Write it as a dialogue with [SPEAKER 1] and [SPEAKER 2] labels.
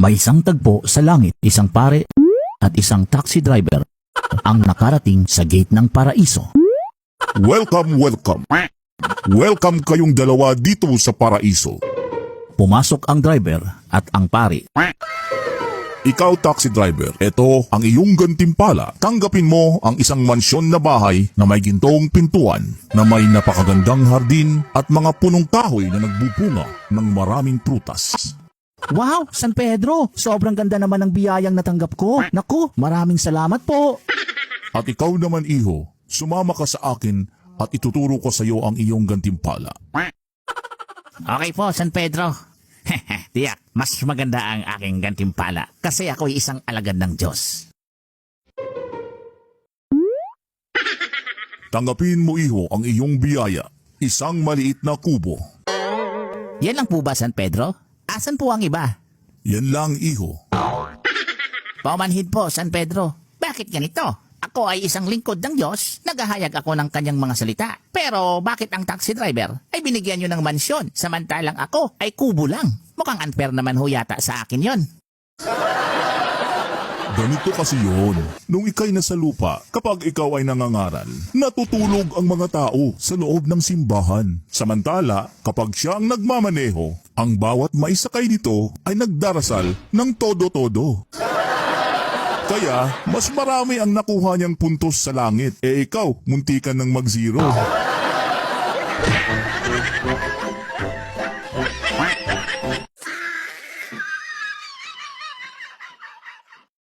[SPEAKER 1] May isang tagpo sa langit, isang pare at isang taxi driver ang nakarating sa gate ng paraiso.
[SPEAKER 2] Welcome, welcome. Welcome kayong dalawa dito sa paraiso.
[SPEAKER 1] Pumasok ang driver at ang pare.
[SPEAKER 2] Ikaw, taxi driver, ito ang iyong gantimpala. Tanggapin mo ang isang mansyon na bahay na may gintong pintuan, na may napakagandang hardin at mga punong kahoy na nagbubunga ng maraming prutas.
[SPEAKER 1] Wow, San Pedro! Sobrang ganda naman ng biyayang natanggap ko. Naku, maraming salamat po.
[SPEAKER 2] At ikaw naman, iho, sumama ka sa akin at ituturo ko sa iyo ang iyong gantimpala.
[SPEAKER 3] Okay po, San Pedro. Tiyak, mas maganda ang aking gantimpala kasi ako'y isang alagad ng Diyos.
[SPEAKER 2] Tanggapin mo, iho, ang iyong biyaya. Isang maliit na kubo.
[SPEAKER 3] Yan lang po ba, San Pedro? Asan po ang iba?
[SPEAKER 2] Yan lang, iho.
[SPEAKER 3] Paumanhid po, San Pedro. Bakit ganito? Ako ay isang lingkod ng Diyos, naghahayag ako ng kanyang mga salita. Pero bakit ang taxi driver ay binigyan nyo ng mansyon, samantalang ako ay kubo lang? Mukhang unfair naman ho yata sa akin yon.
[SPEAKER 2] Ganito kasi yun. Nung ikay nasa lupa, kapag ikaw ay nangangaral, natutulog ang mga tao sa loob ng simbahan. Samantala, kapag siya ang nagmamaneho, ang bawat maisakay nito ay nagdarasal ng todo-todo. Kaya, mas marami ang nakuha niyang puntos sa langit. Ikaw, munti ka ng mag-zero.